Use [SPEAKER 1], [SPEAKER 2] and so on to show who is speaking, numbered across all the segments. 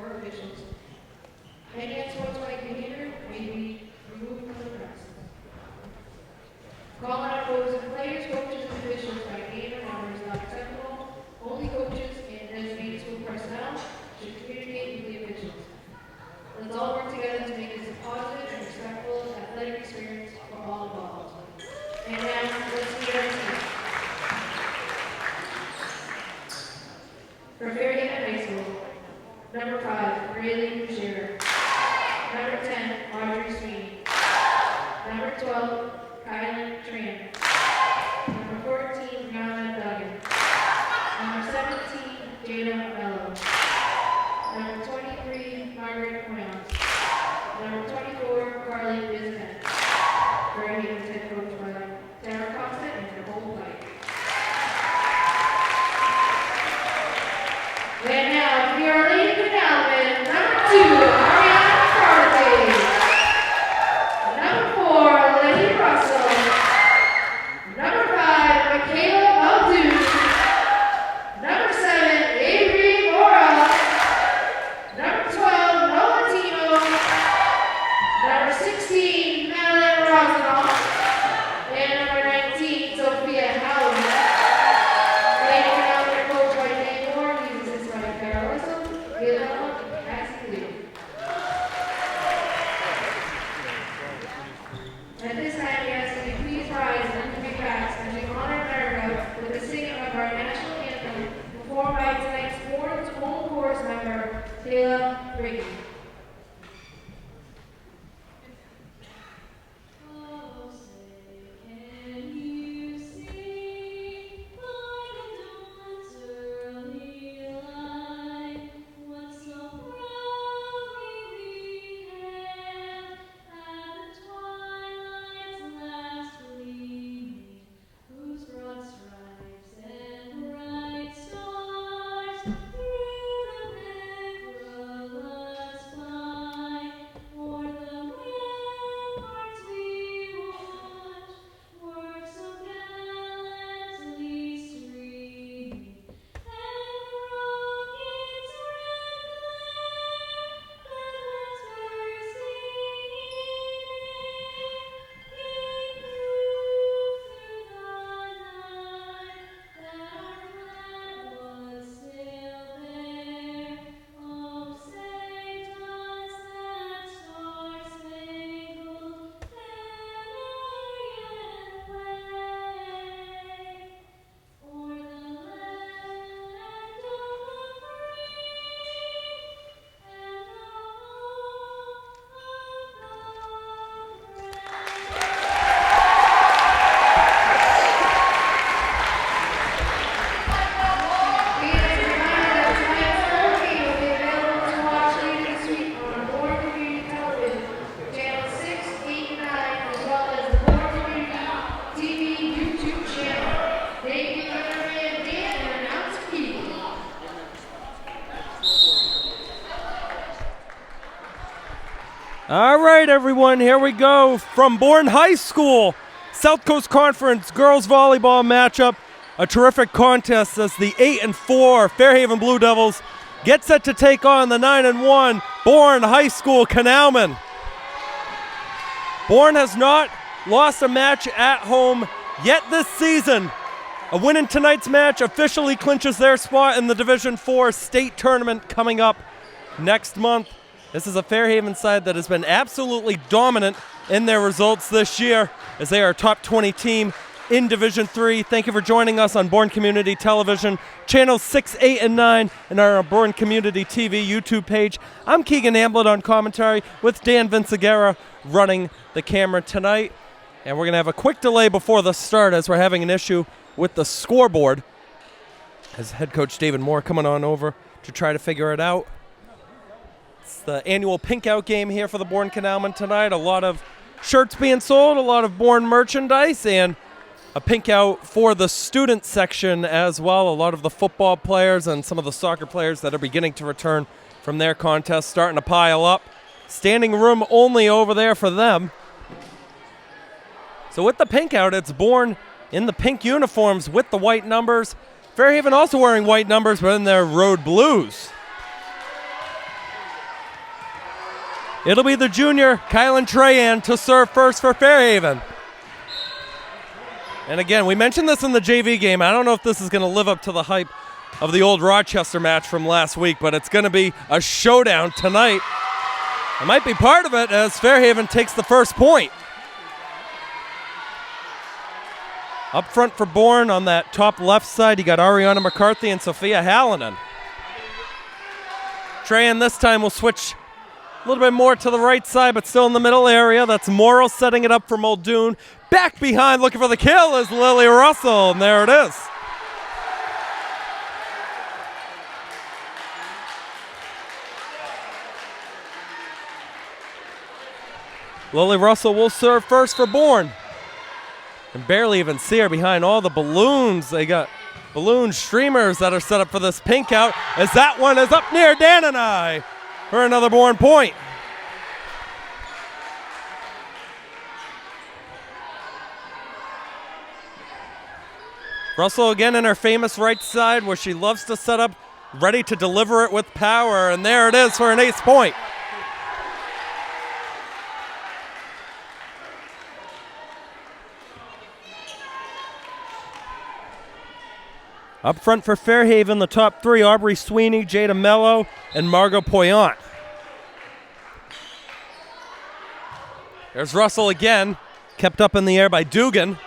[SPEAKER 1] or officials. Any unsportsmanlike behavior may be removed from the premises. Calling out opposing players, coaches, and officials by name or number is not acceptable. Only coaches and designated school personnel should communicate with the officials. Let's all work together to make this a positive and respectful athletic experience for all involved. And now, let's meet our team. For Fairhaven High School, number 5, Rayleigh Boucher. Number 10, Audrey Sweeney. Number 12, Kylan Tran. Number 14, Brianna Duggan. Number 17, Jada Mello. Number 23, Margaret Moyons. Number 24, Carly Bisnet. Fairhaven's head coach by Tara Constant and Nicole White. And now, we are Bourne Canalmen, number 2, Ariana Carly. Number 4, Lenny Russell. Number 5, Michaela Muldoon. Number 7, Avery Mora. Number 12, Noah Tino. Number 16, Madeline Rosanoff. And number 19, Sophia Howard. Lady Canalmen coach by Dave Moore, he's assisted by Carol Russell, Gillian, and Maxie Lee. At this time, we ask that you please rise and be fast as we honor America with the singing of our national anthem, performed by tonight's Bourne's home chorus member, Taylor Brady.
[SPEAKER 2] All right, everyone, here we go from Bourne High School. South Coast Conference girls volleyball matchup. A terrific contest as the 8-4 Fairhaven Blue Devils get set to take on the 9-1 Bourne High School Canalmen. Bourne has not lost a match at home yet this season. A win in tonight's match officially clinches their spot in the Division IV state tournament coming up next month. This is a Fairhaven side that has been absolutely dominant in their results this year as they are a top 20 team in Division III. Thank you for joining us on Bourne Community Television, channels 6, 8, and 9, and our Bourne Community TV YouTube page. I'm Keegan Amblett on commentary with Dan Vinciguerra running the camera tonight. And we're going to have a quick delay before the start as we're having an issue with the scoreboard. As head coach David Moore coming on over to try to figure it out. It's the annual Pink Out game here for the Bourne Canalmen tonight. A lot of shirts being sold, a lot of Bourne merchandise, and a Pink Out for the student section as well. A lot of the football players and some of the soccer players that are beginning to return from their contest starting to pile up. Standing room only over there for them. So with the Pink Out, it's Bourne in the pink uniforms with the white numbers. Fairhaven also wearing white numbers, but in their road blues. It'll be the junior, Kylan Trahan, to serve first for Fairhaven. And again, we mentioned this in the JV game. I don't know if this is going to live up to the hype of the old Rochester match from last week, but it's going to be a showdown tonight. It might be part of it as Fairhaven takes the first point. Up front for Bourne on that top left side, you got Ariana McCarthy and Sophia Hallinan. Trahan this time will switch a little bit more to the right side, but still in the middle area. That's Morrow setting it up for Muldoon. Back behind, looking for the kill is Lily Russell, and there it is. Lily Russell will serve first for Bourne. And barely even see her behind all the balloons. They got balloon streamers that are set up for this pink out, as that one is up near Dan and I for another Bourne point. Russell again in her famous right side where she loves to set up, ready to deliver it with power, and there it is for an ace point. Up front for Fairhaven, the top three, Aubrey Sweeney, Jada Mello, and Margot Poyant. There's Russell again, kept up in the air by Dugan.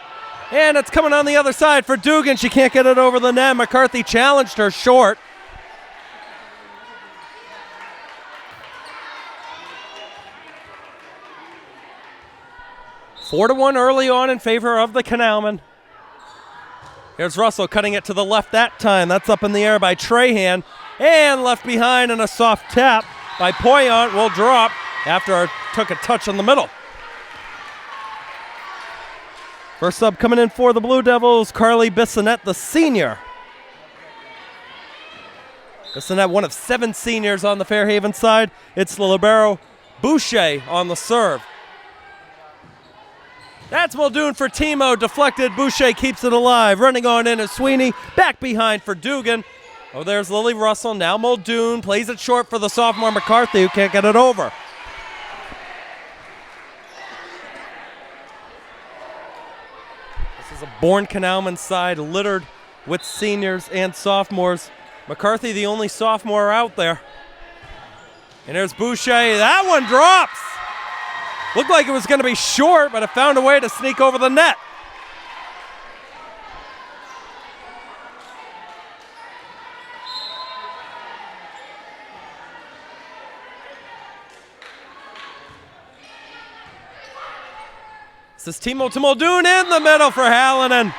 [SPEAKER 2] And it's coming on the other side for Dugan. She can't get it over the net. McCarthy challenged her short. Four to 1 early on in favor of the Canalmen. Here's Russell cutting it to the left that time. That's up in the air by Trahan. And left behind, and a soft tap by Poyant will drop after it took a touch in the middle. First up coming in for the Blue Devils, Carly Bissonette, the senior. Bissonette, one of 7 seniors on the Fairhaven side. It's the libero Boucher on the serve. That's Muldoon for Timo, deflected. Boucher keeps it alive. Running on in is Sweeney, back behind for Dugan. Oh, there's Lily Russell. Now Muldoon plays it short for the sophomore McCarthy, who can't get it over. This is a Bourne Canalmen side littered with seniors and sophomores. McCarthy, the only sophomore out there. And there's Boucher. That one drops. Looked like it was going to be short, but it found a way to sneak over the net. This is Timo to Muldoon in the middle for Hallinan.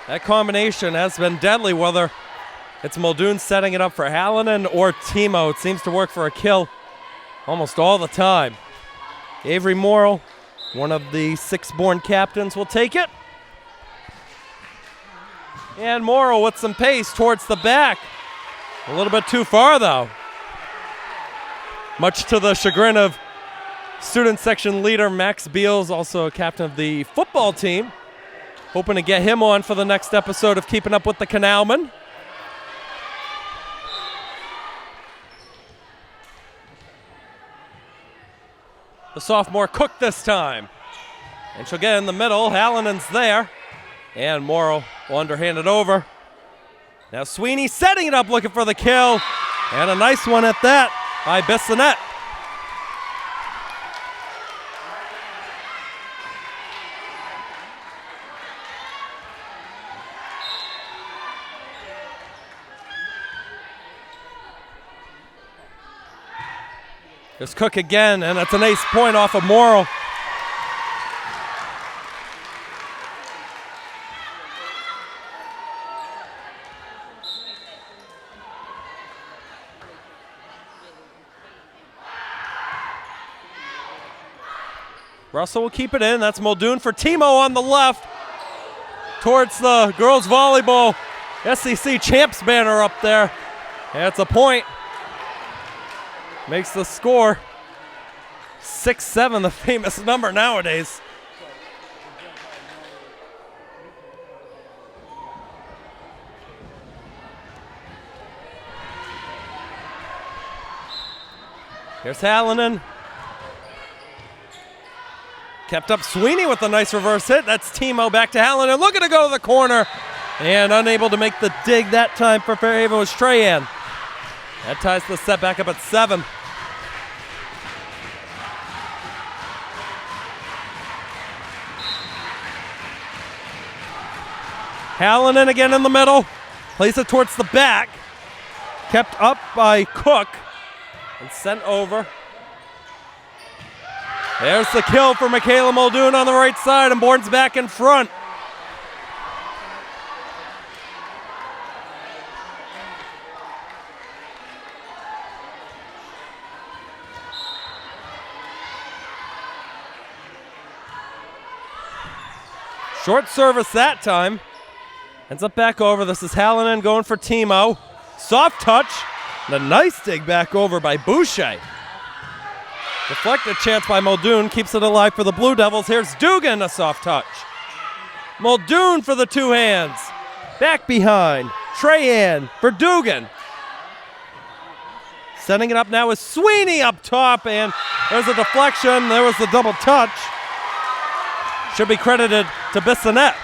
[SPEAKER 2] That combination has been deadly, whether it's Muldoon setting it up for Hallinan or Timo. It seems to work for a kill almost all the time. Avery Morrow, one of the 6 Bourne captains, will take it. And Morrow with some pace towards the back. A little bit too far, though. Much to the chagrin of student section leader Max Beals, also a captain of the football team. Hoping to get him on for the next episode of Keeping Up with the Canalmen. The sophomore Cook this time. And she'll get in the middle. Hallinan's there. And Morrow will underhand it over. Now Sweeney setting it up, looking for the kill. And a nice one at that by Bissonette. There's Cook again, and that's an ace point off of Morrow. Russell will keep it in. That's Muldoon for Timo on the left. Towards the girls volleyball SEC champs banner up there. That's a point. Makes the score 6-7, the famous number nowadays. Here's Hallinan. Kept up Sweeney with a nice reverse hit. That's Timo back to Hallinan. Looking to go to the corner. And unable to make the dig that time for Fairhaven was Trahan. That ties the set back up at 7. Hallinan again in the middle. Plays it towards the back. Kept up by Cook. And sent over. There's the kill for Michaela Muldoon on the right side, and Bourne's back in front. Short service that time. Ends up back over. This is Hallinan going for Timo. Soft touch. And a nice dig back over by Boucher. Deflected chance by Muldoon. Keeps it alive for the Blue Devils. Here's Dugan, a soft touch. Muldoon for the two hands. Back behind. Trahan for Dugan. Setting it up now is Sweeney up top. And there's a deflection. There was the double touch. Should be credited to Bissonnette.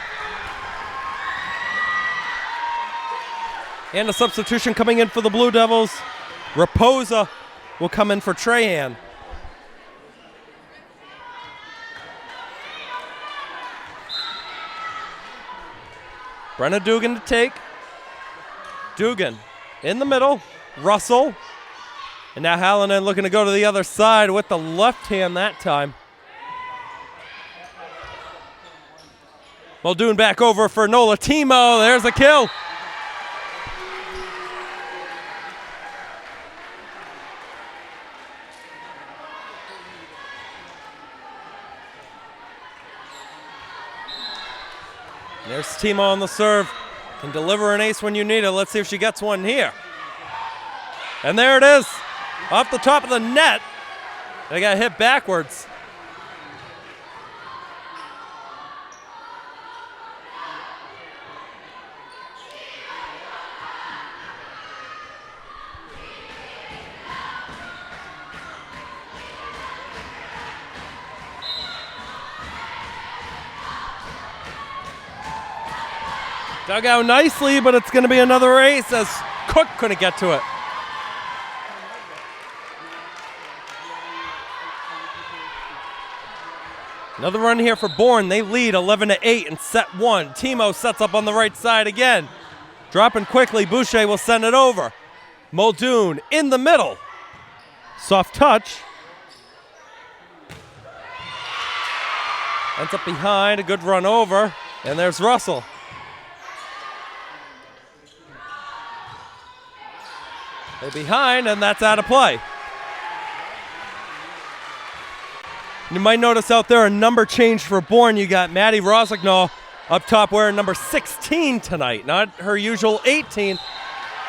[SPEAKER 2] And a substitution coming in for the Blue Devils. Raposa will come in for Trahan. Brenna Dugan to take. Dugan in the middle. Russell. And now Hallinan looking to go to the other side with the left hand that time. Muldoon back over for Nola Timo. There's a kill. There's Timo on the serve. Can deliver an ace when you need it. Let's see if she gets one here. And there it is. Off the top of the net. They got hit backwards. Dug out nicely, but it's going to be another ace as Cook couldn't get to it. Another run here for Bourne. They lead 11-8 in set 1. Timo sets up on the right side again. Dropping quickly, Boucher will send it over. Muldoon in the middle. Soft touch. Ends up behind, a good run over. And there's Russell. They're behind, and that's out of play. You might notice out there a number change for Bourne. You got Maddie Rosignol up top wearing number 16 tonight, not her usual 18.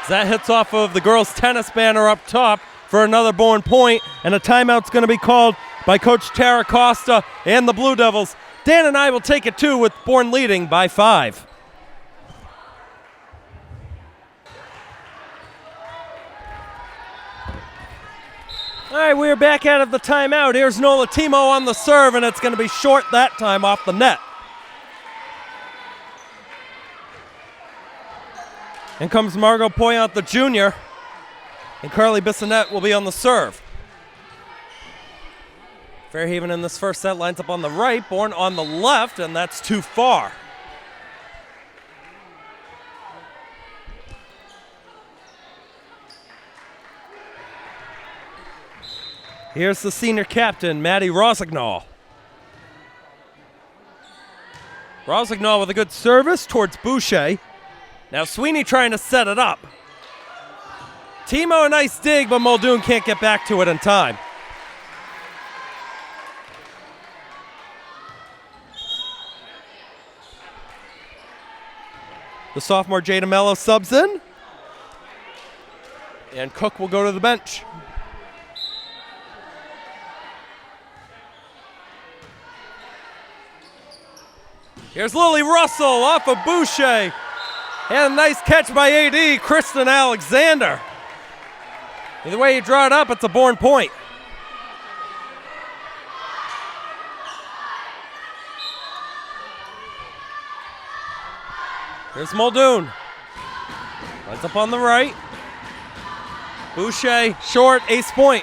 [SPEAKER 2] That hits off of the girls' tennis banner up top for another Bourne point, and a timeout's going to be called by Coach Tara Costa and the Blue Devils. Dan and I will take it too with Bourne leading by 5. All right, we're back out of the timeout. Here's Nola Timo on the serve, and it's going to be short that time off the net. In comes Margot Poyant, the junior, and Carly Bissonnette will be on the serve. Fairhaven in this first set lines up on the right, Bourne on the left, and that's too far. Here's the senior captain, Maddie Rosignol. Rosignol with a good service towards Boucher. Now Sweeney trying to set it up. Timo a nice dig, but Muldoon can't get back to it in time. The sophomore Jada Mello subs in. And Cook will go to the bench. Here's Lily Russell off of Boucher. And a nice catch by AD, Kristen Alexander. Either way you draw it up, it's a Bourne point. Here's Muldoon. Lines up on the right. Boucher, short, ace point.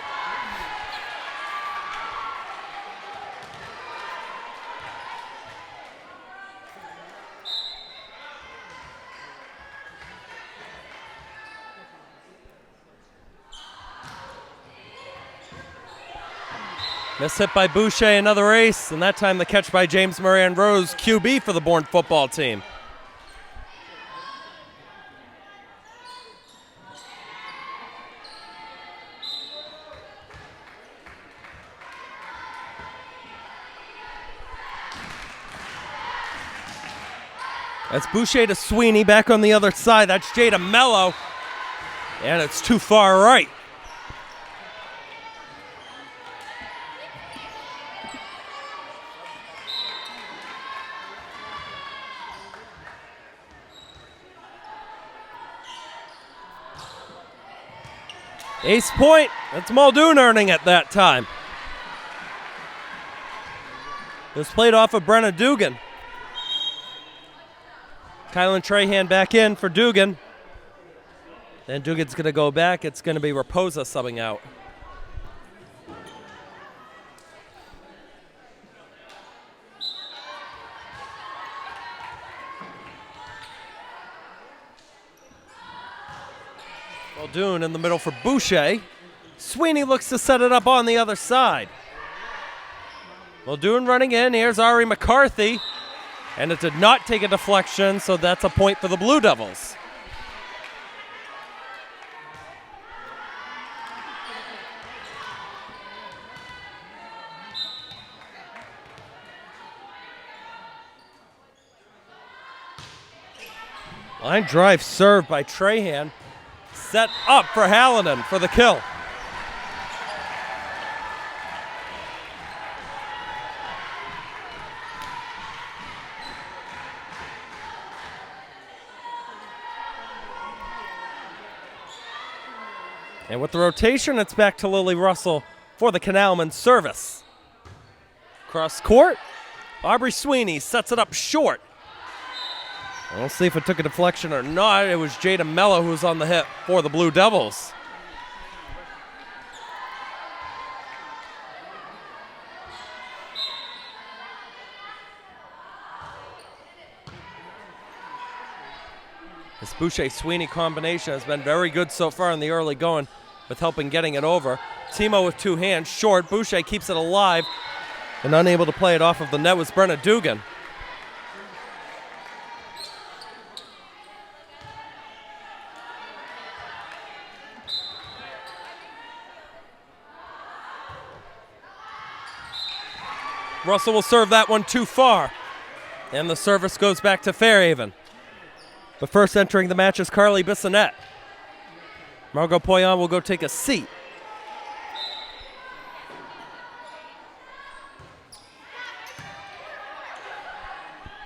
[SPEAKER 2] Miss hit by Boucher, another ace, and that time the catch by James Moran Rose, QB for the Bourne football team. That's Boucher to Sweeney, back on the other side. That's Jay to Mello, and it's too far right. Ace point, that's Muldoon earning it that time. It was played off of Brenna Dugan. Kylan Trahan back in for Dugan. Then Dugan's going to go back. It's going to be Raposa subbing out. Muldoon in the middle for Boucher. Sweeney looks to set it up on the other side. Muldoon running in. Here's Ari McCarthy. And it did not take a deflection, so that's a point for the Blue Devils. Line drive served by Trahan. Set up for Hallinan for the kill. And with the rotation, it's back to Lily Russell for the Canalmen service. Cross court, Aubrey Sweeney sets it up short. We'll see if it took a deflection or not. It was Jada Mello who was on the hit for the Blue Devils. This Boucher-Sweeney combination has been very good so far in the early going with helping getting it over. Timo with two hands, short. Boucher keeps it alive and unable to play it off of the net was Brenna Dugan. Russell will serve that one too far. And the service goes back to Fairhaven. But first entering the match is Carly Bissonette. Margot Poyon will go take a seat.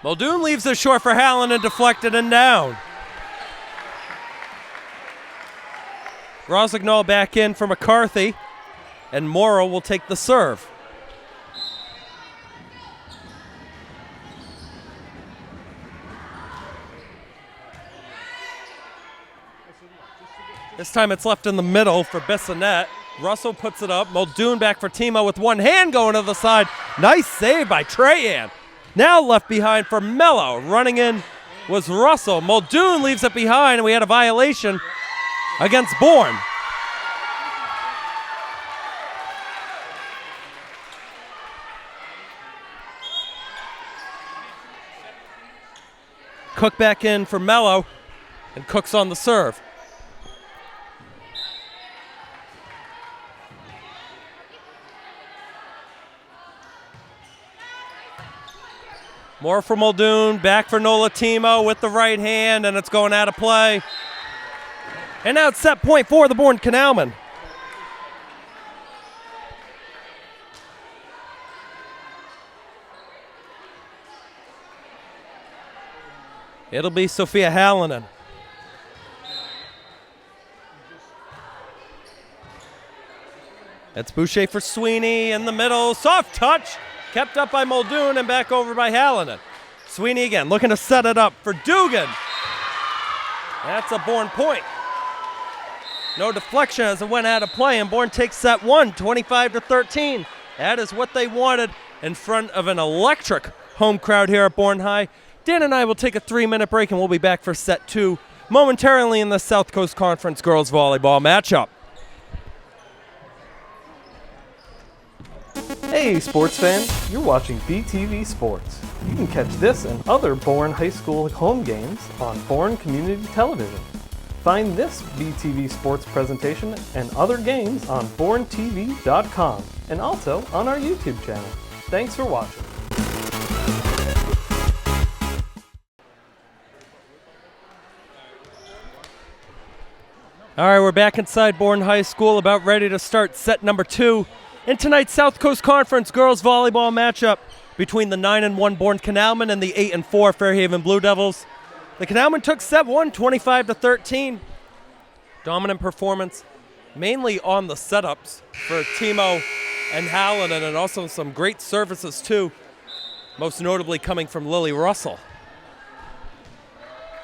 [SPEAKER 2] Muldoon leaves it short for Hallinan, deflected and down. Rosignol back in for McCarthy, and Morrow will take the serve. This time it's left in the middle for Bissonette. Russell puts it up. Muldoon back for Timo with one hand going to the side. Nice save by Trahan. Now left behind for Mello. Running in was Russell. Muldoon leaves it behind, and we had a violation against Bourne. Cook back in for Mello, and Cook's on the serve. More for Muldoon, back for Nola Timo with the right hand, and it's going out of play. And now it's set point for the Bourne Canalmen. It'll be Sophia Hallinan. It's Boucher for Sweeney in the middle, soft touch. Kept up by Muldoon and back over by Hallinan. Sweeney again looking to set it up for Dugan. That's a Bourne point. No deflection as it went out of play, and Bourne takes set one, 25-13. That is what they wanted in front of an electric home crowd here at Bourne High. Dan and I will take a 3-minute break, and we'll be back for set two momentarily in the South Coast Conference girls volleyball matchup.
[SPEAKER 3] Hey sports fans, you're watching BTV Sports. You can catch this and other Bourne High School home games on Bourne Community Television. Find this BTV Sports presentation and other games on BourneTV.com and also on our YouTube channel. Thanks for watching.
[SPEAKER 2] All right, we're back inside Bourne High School, about ready to start set number two in tonight's South Coast Conference girls volleyball matchup between the 9-1 Bourne Canalmen and the 8-4 Fairhaven Blue Devils. The Canalmen took set one, 25-13. Dominant performance, mainly on the setups for Timo and Hallinan, and also some great services too, most notably coming from Lily Russell.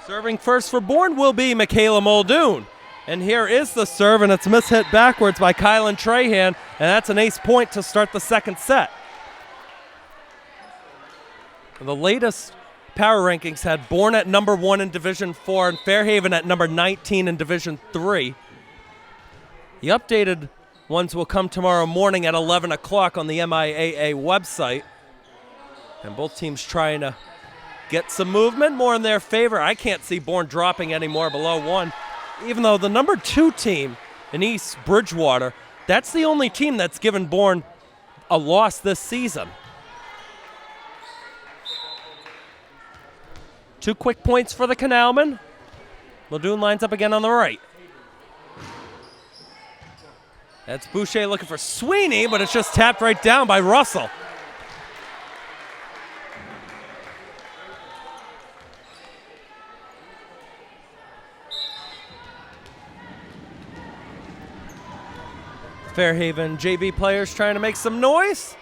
[SPEAKER 2] Serving first for Bourne will be Michaela Muldoon. And here is the serve, and it's mishit backwards by Kylan Trahan, and that's an ace point to start the second set. The latest power rankings had Bourne at number 1 in Division 4 and Fairhaven at number 19 in Division 3. The updated ones will come tomorrow morning at 11 o'clock on the MIAA website. And both teams trying to get some movement more in their favor. I can't see Bourne dropping any more below 1. Even though the number 2 team in East Bridgewater, that's the only team that's given Bourne a loss this season. 2 quick points for the Canalmen. Muldoon lines up again on the right. That's Boucher looking for Sweeney, but it's just tapped right down by Russell. Fairhaven JV players trying to make some noise.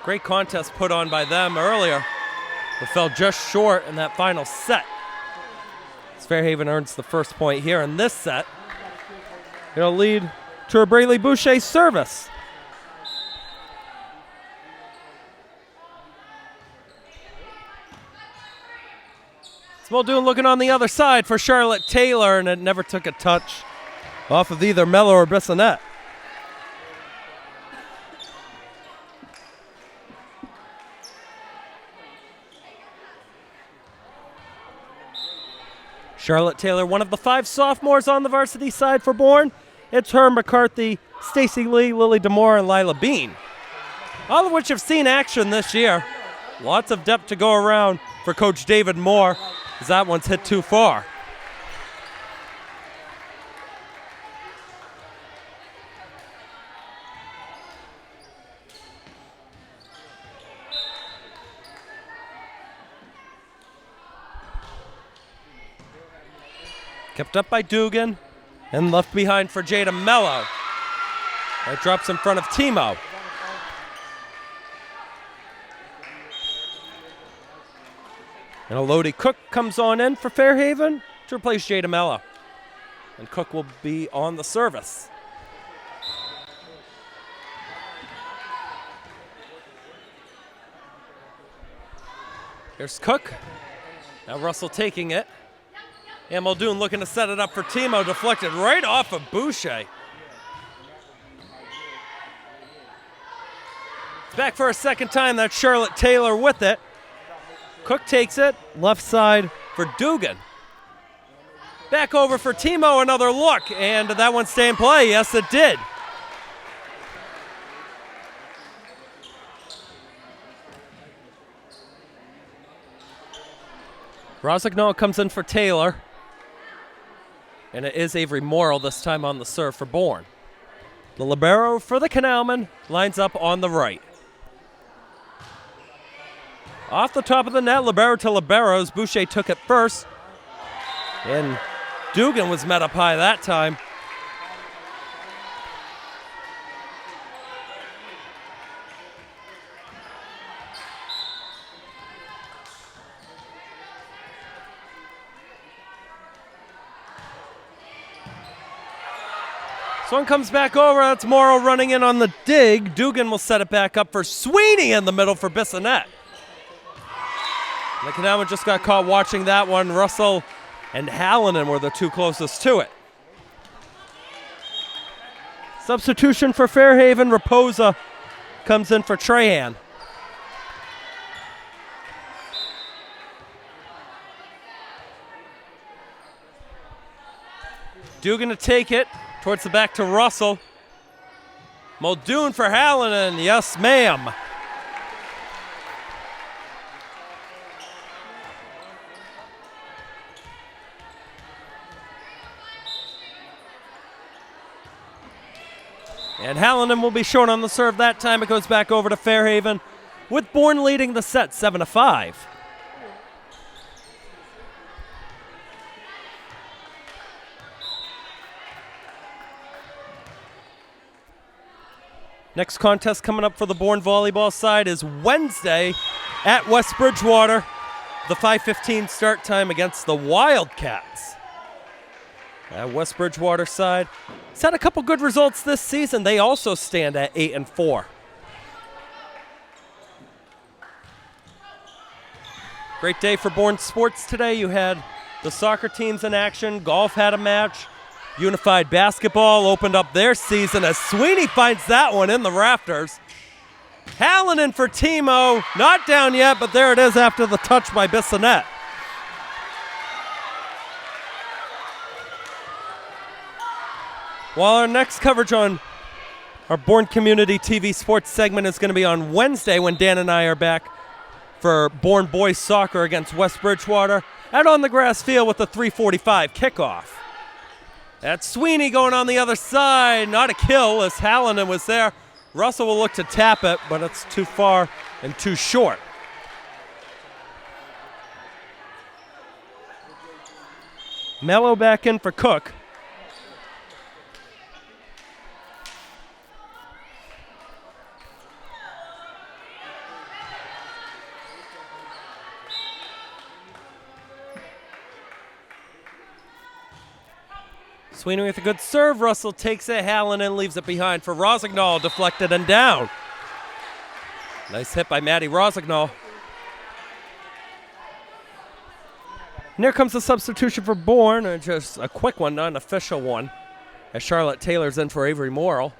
[SPEAKER 2] Great contest put on by them earlier, but fell just short in that final set. As Fairhaven earns the first point here in this set. It'll lead to a Braylee Boucher service. It's Muldoon looking on the other side for Charlotte Taylor, and it never took a touch off of either Mello or Bissonette. Charlotte Taylor, one of the 5 sophomores on the varsity side for Bourne. It's her, McCarthy, Stacy Lee, Lily DeMore, and Lila Bean. All of which have seen action this year. Lots of depth to go around for Coach David Moore, as that one's hit too far. Kept up by Dugan and left behind for Jada Mello. That drops in front of Timo. And Elodie Cook comes on in for Fairhaven to replace Jada Mello. And Cook will be on the service. Here's Cook. Now Russell taking it. And Muldoon looking to set it up for Timo, deflected right off of Boucher. It's back for a second time. That's Charlotte Taylor with it. Cook takes it, left side for Dugan. Back over for Timo, another look, and that one stay in play. Yes, it did. Rosignol comes in for Taylor. And it is Avery Morrill this time on the serve for Bourne. The libero for the Canalmen lines up on the right. Off the top of the net, libero to liberos. Boucher took it first. And Dugan was met up high that time. This one comes back over. That's Morrow running in on the dig. Dugan will set it back up for Sweeney in the middle for Bissonette. The Canalmen just got caught watching that one. Russell and Hallinan were the two closest to it. Substitution for Fairhaven. Raposa comes in for Trahan. Dugan to take it towards the back to Russell. Muldoon for Hallinan. Yes, ma'am. And Hallinan will be short on the serve that time. It goes back over to Fairhaven, with Bourne leading the set 7-5. Next contest coming up for the Bourne volleyball side is Wednesday at West Bridgewater. The 5:15 start time against the Wildcats. That West Bridgewater side has had a couple good results this season. They also stand at 8-4. Great day for Bourne sports today. You had the soccer teams in action. Golf had a match. Unified basketball opened up their season as Sweeney finds that one in the rafters. Hallinan for Timo. Not down yet, but there it is after the touch by Bissonette. While our next coverage on our Bourne Community TV sports segment is going to be on Wednesday when Dan and I are back for Bourne boys soccer against West Bridgewater out on the grass field with the 3:45 kickoff. That's Sweeney going on the other side. Not a kill as Hallinan was there. Russell will look to tap it, but it's too far and too short. Mello back in for Cook. Sweeney with a good serve. Russell takes it. Hallinan leaves it behind for Rosignol. Deflected and down. Nice hit by Matty Rosignol. And here comes the substitution for Bourne. And just a quick one, not an official one, as Charlotte Taylor's in for Avery Morrill.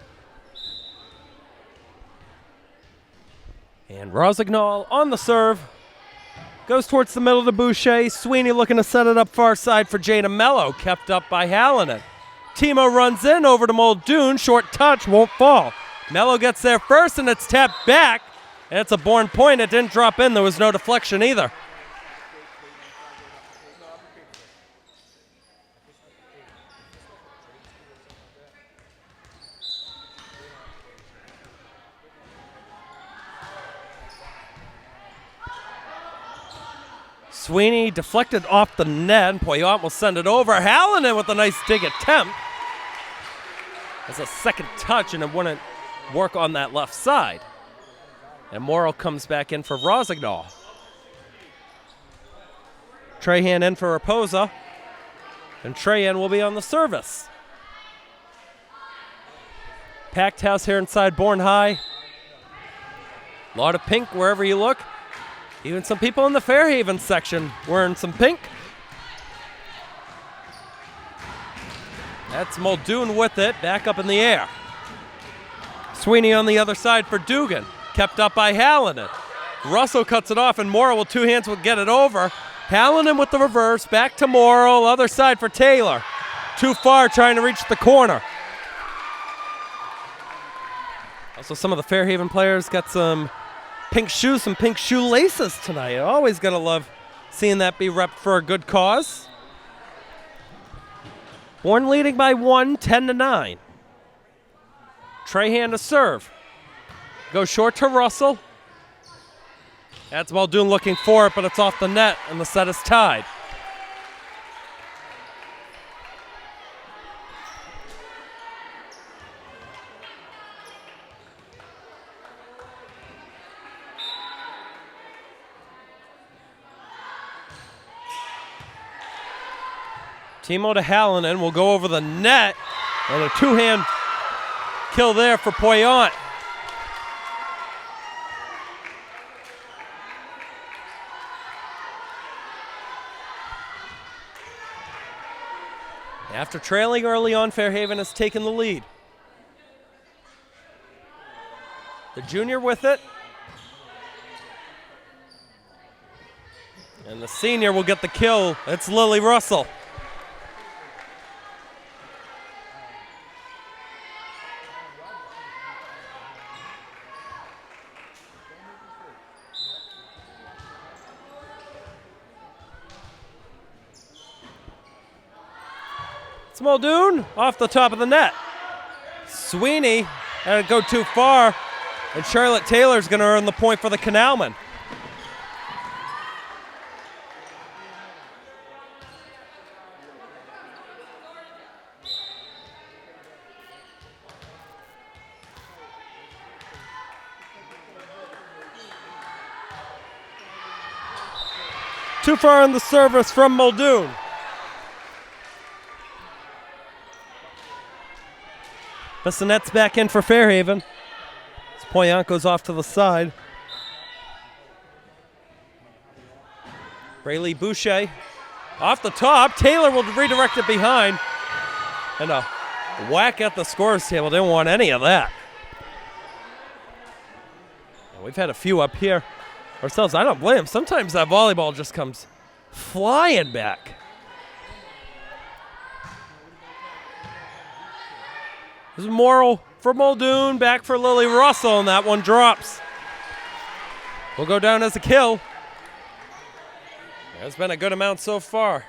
[SPEAKER 2] And Rosignol on the serve. Goes towards the middle to Boucher. Sweeney looking to set it up far side for Jada Mello. Kept up by Hallinan. Timo runs in over to Muldoon. Short touch, won't fall. Mello gets there first, and it's tapped back. And it's a Bourne point. It didn't drop in. There was no deflection either. Sweeney deflected off the net. Poyant will send it over. Hallinan with a nice dig attempt. That's a second touch, and it wouldn't work on that left side. And Morrill comes back in for Rosignol. Trahan in for Raposa. And Trahan will be on the service. Packed house here inside Bourne High. A lot of pink wherever you look. Even some people in the Fairhaven section wearing some pink. That's Muldoon with it, back up in the air. Sweeney on the other side for Dugan. Kept up by Hallinan. Russell cuts it off, and Morrill with two hands will get it over. Hallinan with the reverse, back to Morrill, other side for Taylor. Too far, trying to reach the corner. Also, some of the Fairhaven players got some pink shoes, some pink shoelaces tonight. Always gonna love seeing that be repped for a good cause. Bourne leading by 1, 10-9. Trahan to serve. Goes short to Russell. That's Muldoon looking for it, but it's off the net, and the set is tied. Timo to Hallinan will go over the net, and a two-hand kill there for Poyant. After trailing early on, Fairhaven has taken the lead. The junior with it. And the senior will get the kill. It's Lily Russell. It's Muldoon off the top of the net. Sweeney had to go too far, and Charlotte Taylor's going to earn the point for the Canalmen. Too far on the service from Muldoon. Bissonette's back in for Fairhaven. As Poyant goes off to the side. Braylee Boucher off the top. Taylor will redirect it behind. And a whack at the scorer's table. Didn't want any of that. And we've had a few up here ourselves. I don't blame them. Sometimes that volleyball just comes flying back. This is Morrill for Muldoon, back for Lily Russell, and that one drops. Will go down as a kill. There's been a good amount so far.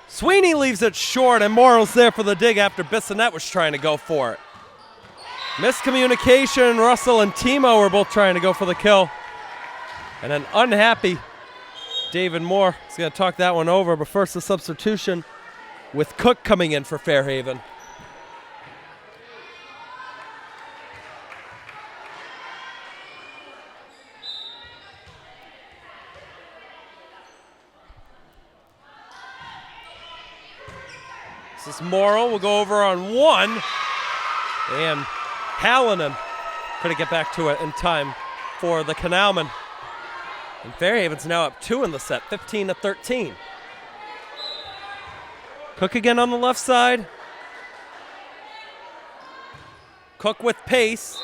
[SPEAKER 2] Sweeney leaves it short, and Morrill's there for the dig after Bissonette was trying to go for it. Miscommunication, Russell and Timo were both trying to go for the kill. And an unhappy David Moore is going to talk that one over, but first the substitution with Cook coming in for Fairhaven. This is Morrill, we'll go over on one, and Hallinan couldn't get back to it in time for the Canalmen. And Fairhaven's now up 2 in the set, 15-13. Cook again on the left side. Cook with pace.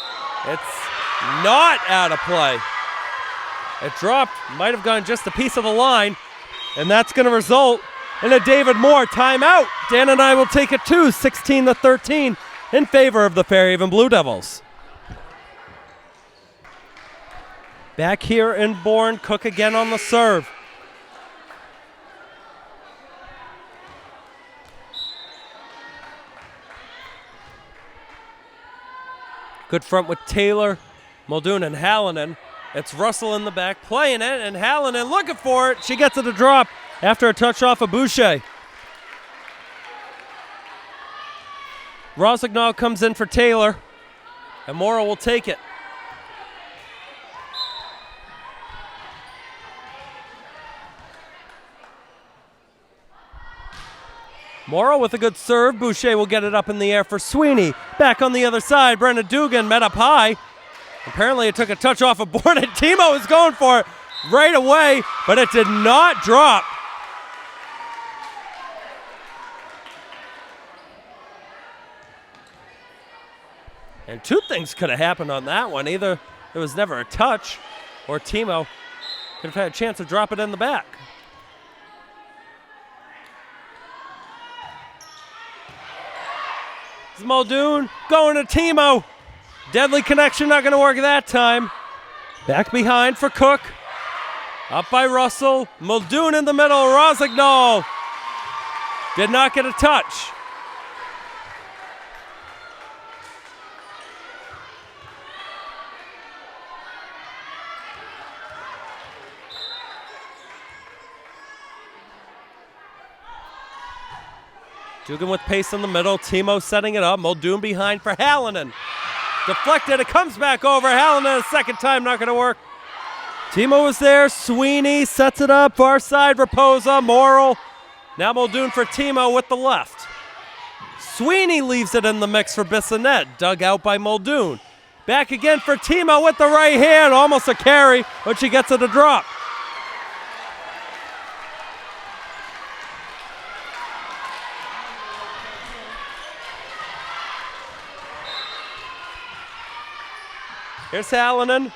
[SPEAKER 2] It's not out of play. It dropped, might have gone just a piece of the line, and that's going to result in a David Moore timeout. Dan and I will take it too, 16-13. In favor of the Fairhaven Blue Devils. Back here in Bourne, Cook again on the serve. Good front with Taylor, Muldoon, and Hallinan. It's Russell in the back playing it, and Hallinan looking for it. She gets it to drop after a touch off of Boucher. Rosignol comes in for Taylor, and Morrill will take it. Morrill with a good serve. Boucher will get it up in the air for Sweeney. Back on the other side, Brenna Dugan met up high. Apparently it took a touch off of Bourne, and Timo is going for it right away, but it did not drop. And two things could have happened on that one. Either it was never a touch, or Timo could have had a chance to drop it in the back. This is Muldoon going to Timo. Deadly connection, not going to work that time. Back behind for Cook. Up by Russell. Muldoon in the middle. Rosignol did not get a touch. Dugan with pace in the middle. Timo setting it up. Muldoon behind for Hallinan. Deflected, it comes back over. Hallinan a second time, not going to work. Timo was there. Sweeney sets it up. Far side, Raposa, Morrill. Now Muldoon for Timo with the left. Sweeney leaves it in the mix for Bissonette. Dug out by Muldoon. Back again for Timo with the right hand. Almost a carry, but she gets it a drop. Here's Hallinan.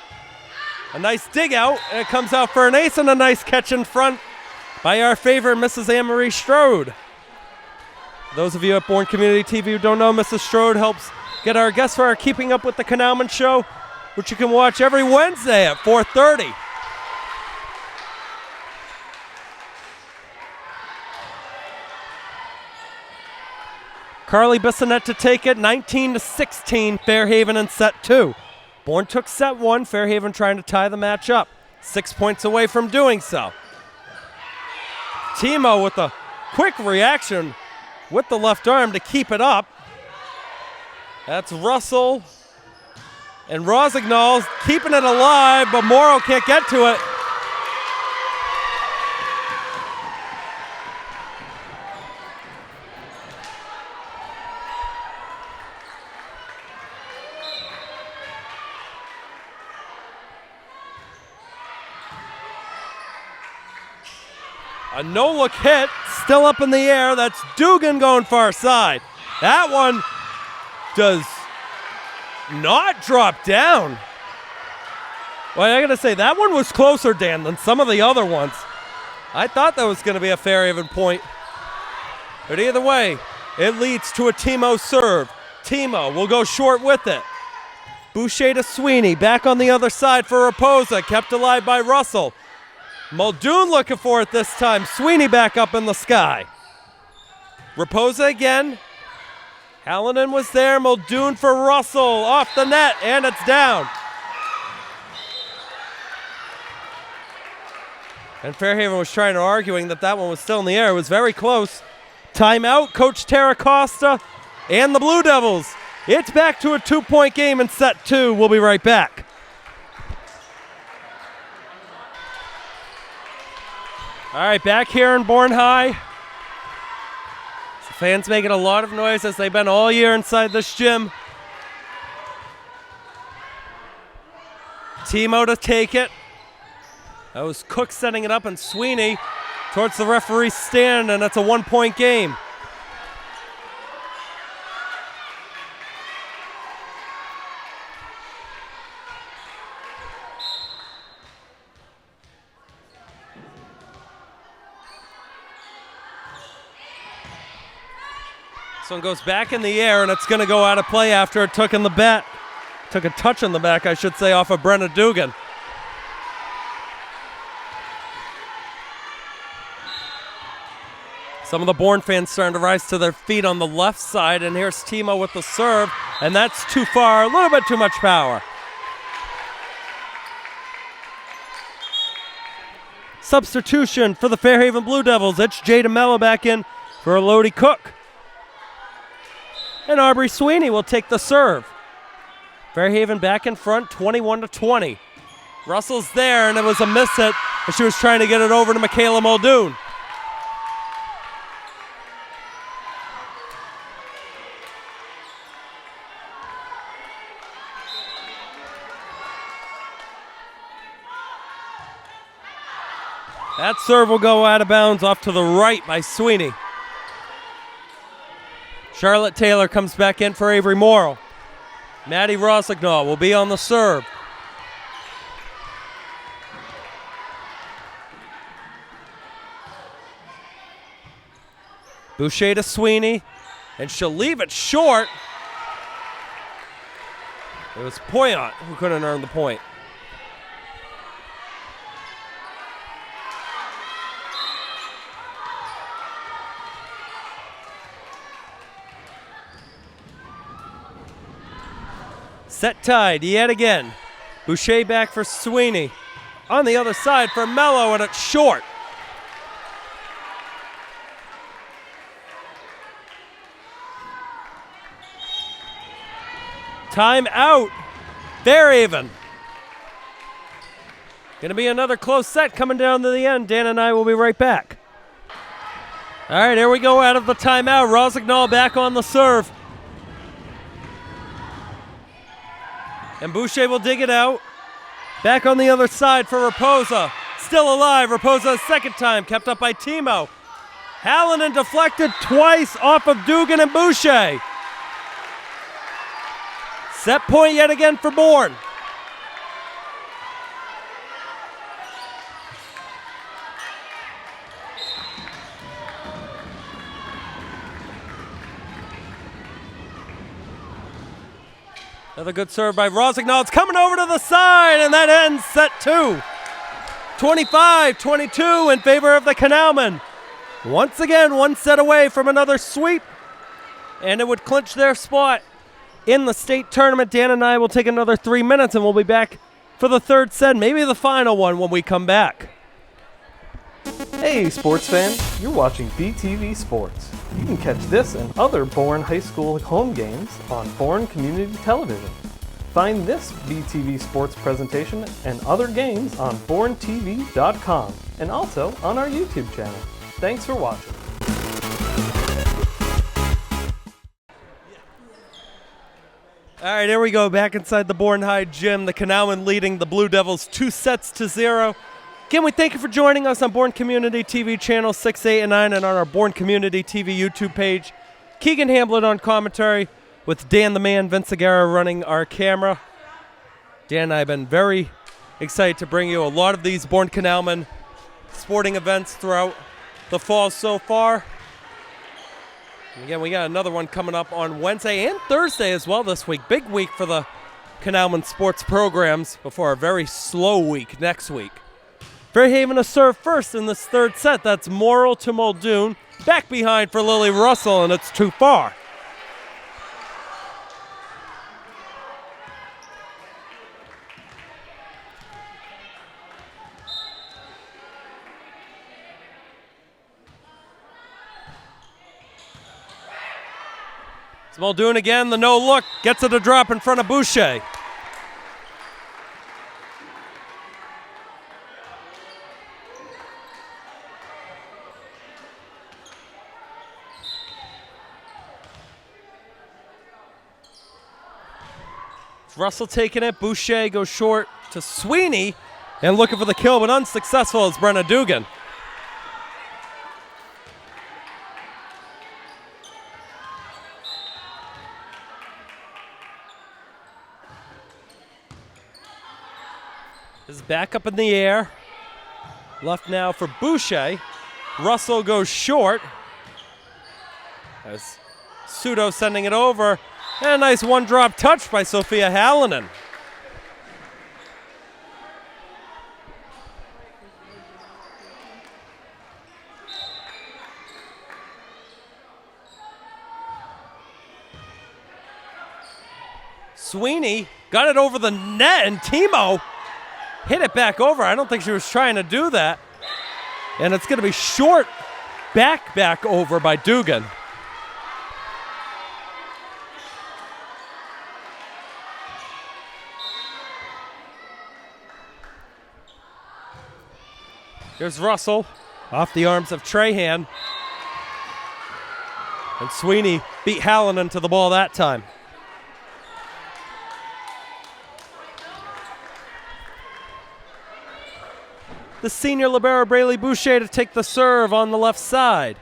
[SPEAKER 2] A nice dig out, and it comes out for an ace and a nice catch in front by our favorite Mrs. Anne-Marie Strode. Those of you at Bourne Community TV who don't know, Mrs. Strode helps get our guests for our Keeping Up with the Canalmen show, which you can watch every Wednesday at 4:30. Carly Bissonette to take it, 19-16, Fairhaven in set 2. Bourne took set 1, Fairhaven trying to tie the match up. 6 points away from doing so. Timo with a quick reaction with the left arm to keep it up. That's Russell and Rosignol keeping it alive, but Morrow can't get to it. A no-look hit, still up in the air. That's Dugan going far side. That one does not drop down. Well, I gotta say, that one was closer, Dan, than some of the other ones. I thought that was gonna be a Fairhaven point. But either way, it leads to a Timo serve. Timo will go short with it. Boucher to Sweeney, back on the other side for Raposa, kept alive by Russell. Muldoon looking for it this time. Sweeney back up in the sky. Raposa again. Hallinan was there. Muldoon for Russell. Off the net, and it's down. And Fairhaven was trying to arguing that one was still in the air. It was very close. Timeout, Coach Tara Costa and the Blue Devils. It's back to a 2-point game in set 2. We'll be right back. All right, back here in Bourne High. The fans making a lot of noise as they've been all year inside this gym. Timo to take it. That was Cook setting it up, and Sweeney towards the referee's stand, and it's a 1-point game. This one goes back in the air, and it's going to go out of play after it took a touch in the back, I should say, off of Brenna Dugan. Some of the Bourne fans starting to rise to their feet on the left side, and here's Timo with the serve, and that's too far, a little bit too much power. Substitution for the Fairhaven Blue Devils. It's Jada Mello back in for Elodie Cook. And Aubrey Sweeney will take the serve. Fairhaven back in front, 21-20. Russell's there, and it was a miss hit, and she was trying to get it over to Michaela Muldoon. That serve will go out of bounds off to the right by Sweeney. Charlotte Taylor comes back in for Avery Morrill. Maddie Rosignol will be on the serve. Boucher to Sweeney, and she'll leave it short. It was Poyant who couldn't earn the point. Set tied yet again. Boucher back for Sweeney. On the other side for Mello, and it's short. Time out. Fairhaven. Going to be another close set coming down to the end. Dan and I will be right back. All right, here we go out of the timeout. Rosignol back on the serve. And Boucher will dig it out. Back on the other side for Raposa. Still alive. Raposa's second time, kept up by Timo. Hallinan deflected twice off of Dugan and Boucher. Set point yet again for Bourne. Another good serve by Rosignol. It's coming over to the side, and that ends set two. 25-22 in favor of the Canalmen. Once again, one set away from another sweep, and it would clinch their spot in the state tournament. Dan and I will take another 3 minutes, and we'll be back for the third set, maybe the final one when we come back.
[SPEAKER 3] Hey, sports fan, you're watching BTV Sports. You can catch this and other Bourne High School home games on Bourne Community Television. Find this BTV Sports presentation and other games on BourneTV.com and also on our YouTube channel. Thanks for watching.
[SPEAKER 2] All right, here we go, back inside the Bourne High gym. The Canalmen leading the Blue Devils 2-0. Again, we thank you for joining us on Bourne Community TV channel 6, 8, and 9 and on our Bourne Community TV YouTube page. Keegan Hamblin on commentary with Dan the Man, Vince Aguirre running our camera. Dan and I have been very excited to bring you a lot of these Bourne Canalmen sporting events throughout the fall so far. And again, we got another one coming up on Wednesday and Thursday as well this week. Big week for the Canalmen sports programs before a very slow week next week. Fairhaven to serve first in this third set. That's Morrill to Muldoon. Back behind for Lily Russell, and it's too far. It's Muldoon again, the no look. Gets it a drop in front of Boucher. Russell taking it. Boucher goes short to Sweeney and looking for the kill, but unsuccessful as Brenna Dugan. This is back up in the air. Left now for Boucher. Russell goes short. As Pseudo sending it over. And a nice one-drop touch by Sophia Hallinan. Sweeney got it over the net, and Timo hit it back over. I don't think she was trying to do that. And it's going to be short back over by Dugan. Here's Russell off the arms of Trahan. And Sweeney beat Hallinan to the ball that time. The senior libero Braylee Boucher to take the serve on the left side.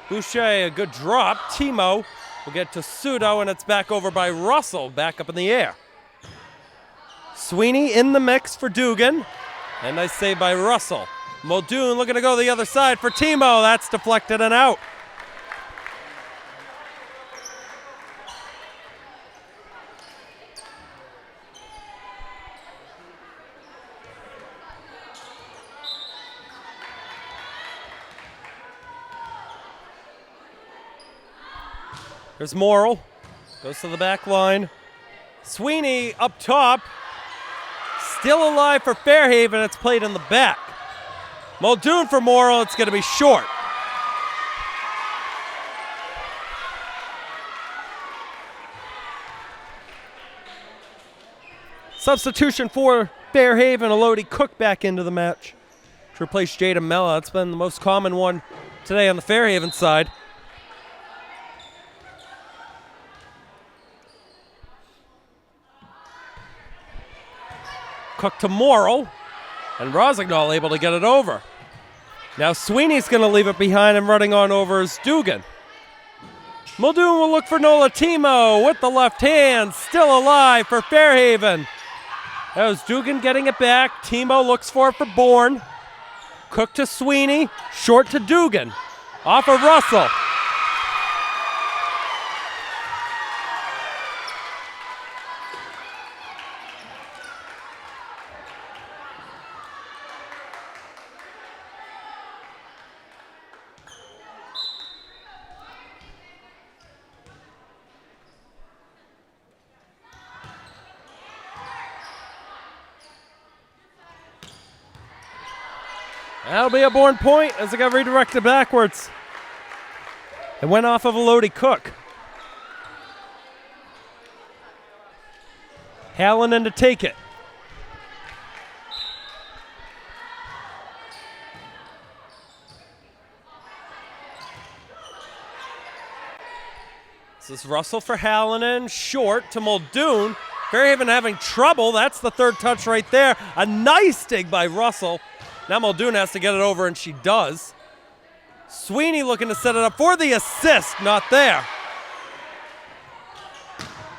[SPEAKER 2] Boucher, a good drop. Timo will get to Pseudo, and it's back over by Russell, back up in the air. Sweeney in the mix for Dugan. And nice save by Russell. Muldoon looking to go the other side for Timo. That's deflected and out. There's Morrill. Goes to the back line. Sweeney up top. Still alive for Fairhaven. It's played in the back. Muldoon for Morrill. It's going to be short. Substitution for Fairhaven, Elodie Cook back into the match to replace Jada Mella. It's been the most common one today on the Fairhaven side. Cook to Morrill, and Rosignol able to get it over. Now Sweeney's going to leave it behind, and running on over is Dugan. Muldoon will look for Nola Timo with the left hand, still alive for Fairhaven. That was Dugan getting it back. Timo looks for it for Bourne. Cook to Sweeney, short to Dugan. Off of Russell. That'll be a Bourne point as it got redirected backwards. It went off of Elodie Cook. Hallinan to take it. This is Russell for Hallinan, short to Muldoon. Fairhaven having trouble. That's the third touch right there. A nice dig by Russell. Now Muldoon has to get it over, and she does. Sweeney looking to set it up for the assist. Not there.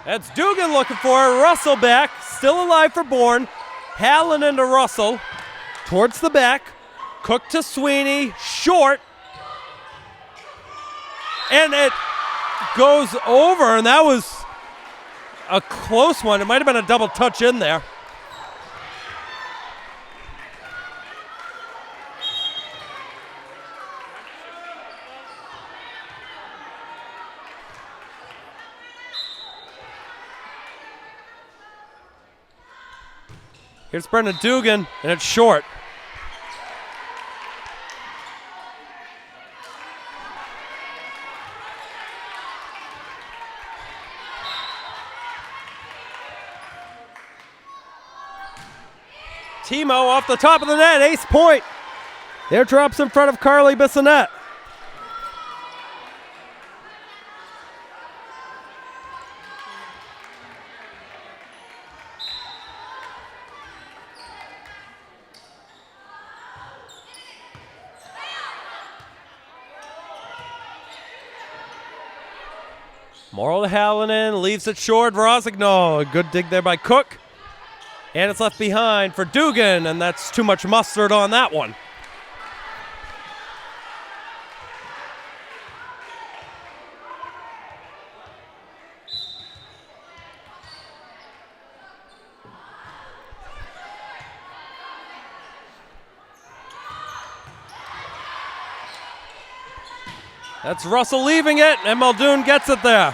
[SPEAKER 2] That's Dugan looking for it. Russell back. Still alive for Bourne. Hallinan to Russell. Towards the back. Cook to Sweeney. Short. And it goes over, and that was a close one. It might have been a double touch in there. Here's Brendan Dugan, and it's short. Timo off the top of the net, ace point. There drops in front of Carly Bissonette. Morrill to Hallinan, leaves it short. Rosignol, a good dig there by Cook. And it's left behind for Dugan, and that's too much mustard on that one. That's Russell leaving it, and Muldoon gets it there.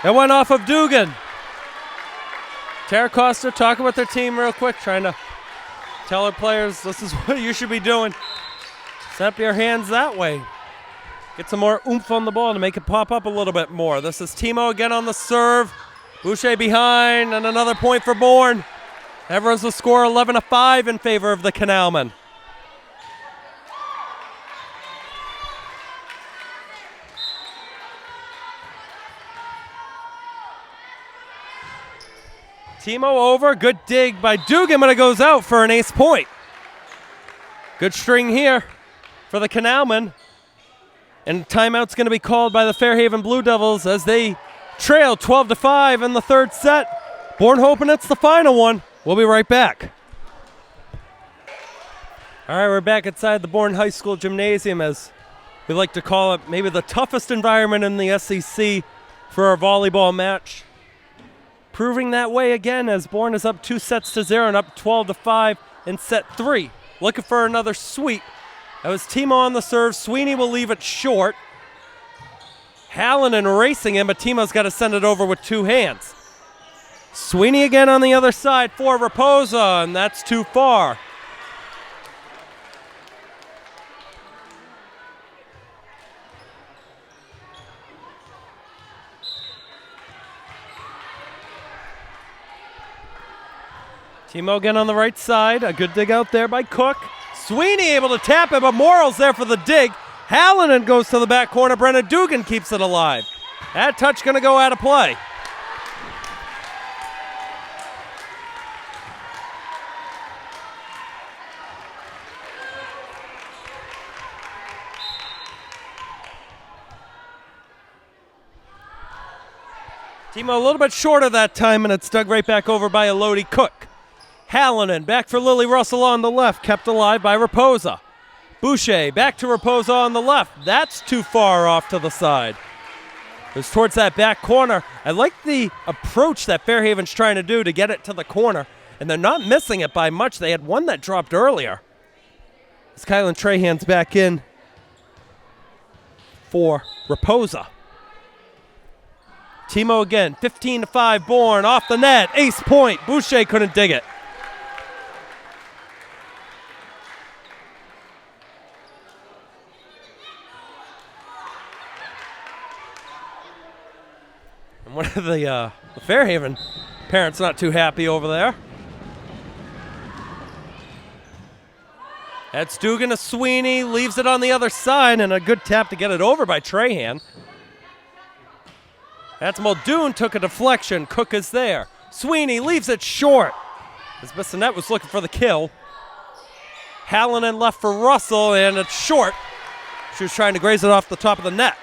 [SPEAKER 2] It went off of Dugan. Tara Costa talking with their team real quick, trying to tell her players this is what you should be doing. Set up your hands that way. Get some more oomph on the ball to make it pop up a little bit more. This is Timo again on the serve. Boucher behind, and another point for Bourne. Everyone's the score 11-5 in favor of the Canalmen. Timo over, good dig by Dugan, but it goes out for an ace point. Good string here for the Canalmen. And timeout's going to be called by the Fairhaven Blue Devils as they trail 12-5 in the third set. Bourne hoping it's the final one. We'll be right back. All right, we're back inside the Bourne High School Gymnasium, as we like to call it, maybe the toughest environment in the SEC for a volleyball match. Proving that way again as Bourne is up 2-0 and up 12-5 in set 3. Looking for another sweep. That was Timo on the serve. Sweeney will leave it short. Hallinan racing him, but Timo's got to send it over with two hands. Sweeney again on the other side for Raposa, and that's too far. Timo again on the right side. A good dig out there by Cook. Sweeney able to tap it, but Morrill's there for the dig. Hallinan goes to the back corner. Brennan Dugan keeps it alive. That touch going to go out of play. Timo a little bit shorter that time, and it's dug right back over by Elodie Cook. Hallinan back for Lily Russell on the left, kept alive by Raposa. Boucher back to Raposa on the left. That's too far off to the side. It's towards that back corner. I like the approach that Fairhaven's trying to do to get it to the corner, and they're not missing it by much. They had one that dropped earlier. As Kylan Trahan's back in for Raposa. Timo again, 15-5 Bourne, off the net, ace point. Boucher couldn't dig it. And one of the Fairhaven parents not too happy over there. That's Dugan to Sweeney, leaves it on the other side, and a good tap to get it over by Trahan. That's Muldoon, took a deflection. Cook is there. Sweeney leaves it short, as Bissonette was looking for the kill. Hallinan left for Russell, and it's short. She was trying to graze it off the top of the net.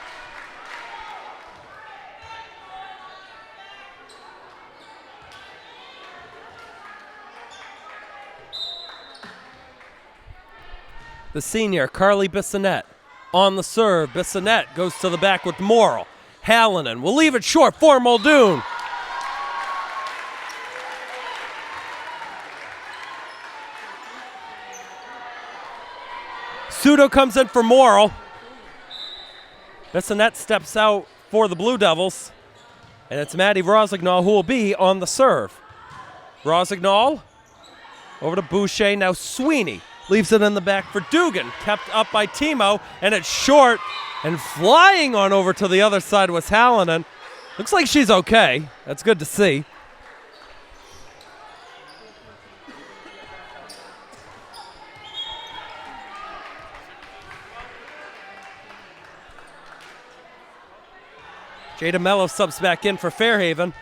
[SPEAKER 2] The senior, Carly Bissonette, on the serve. Bissonette goes to the back with Morrill. Hallinan will leave it short for Muldoon. Sudo comes in for Morrill. Bissonette steps out for the Blue Devils. And it's Maddie Rosignol who will be on the serve. Rosignol over to Boucher. Now Sweeney leaves it in the back for Dugan. Kept up by Timo, and it's short. And flying on over to the other side was Hallinan. Looks like she's okay. That's good to see. Jada Mello subs back in for Fairhaven.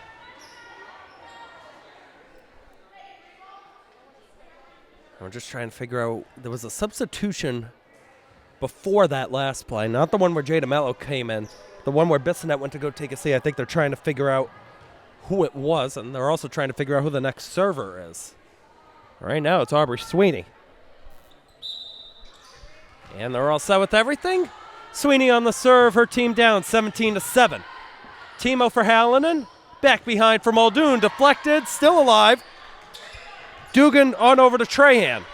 [SPEAKER 2] We're just trying to figure out, there was a substitution before that last play, not the one where Jada Mello came in, the one where Bissonette went to go take a seat. I think they're trying to figure out who it was, and they're also trying to figure out who the next server is. Right now, it's Aubrey Sweeney. And they're all set with everything. Sweeney on the serve, her team down 17-7. Timo for Hallinan, back behind for Muldoon, deflected, still alive. Dugan on over to Trahan.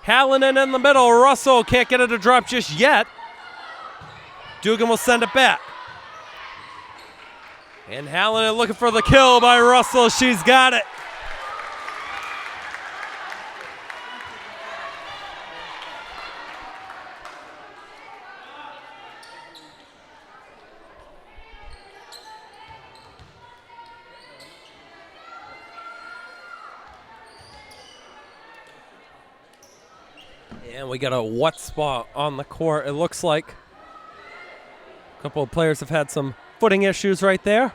[SPEAKER 2] Hallinan in the middle. Russell can't get it to drop just yet. Dugan will send it back. And Hallinan looking for the kill by Russell. She's got it. And we got a wet spot on the court, it looks like. A couple of players have had some footing issues right there.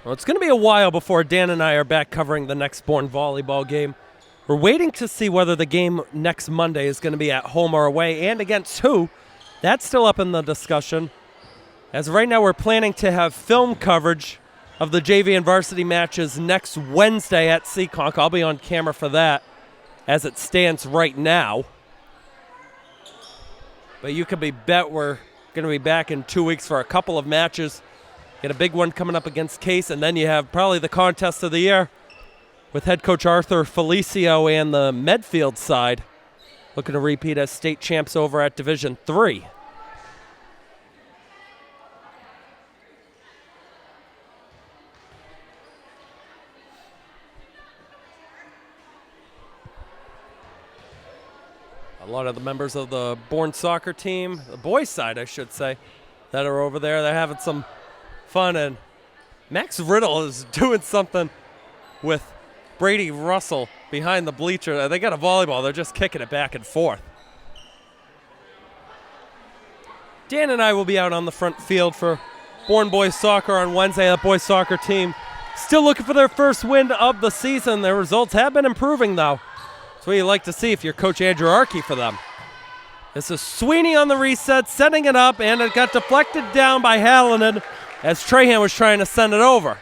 [SPEAKER 2] Well, it's going to be a while before Dan and I are back covering the next Bourne volleyball game. We're waiting to see whether the game next Monday is going to be at home or away and against who. That's still up in the discussion. As of right now, we're planning to have film coverage of the JV and varsity matches next Wednesday at Seekonk. I'll be on camera for that as it stands right now. But you can be bet we're going to be back in 2 weeks for a couple of matches. Get a big one coming up against Case, and then you have probably the contest of the year with head coach Arthur Felicio and the Medfield side looking to repeat as state champs over at Division III. A lot of the members of the Bourne soccer team, the boys side I should say, that are over there, they're having some fun, and Max Riddle is doing something with Brady Russell behind the bleacher. They got a volleyball. They're just kicking it back and forth. Dan and I will be out on the front field for Bourne Boys Soccer on Wednesday. That boys soccer team still looking for their first win of the season. Their results have been improving, though. That's what you like to see if you're Coach Andrew Arkey for them. This is Sweeney on the reset, setting it up, and it got deflected down by Hallinan as Trahan was trying to send it over.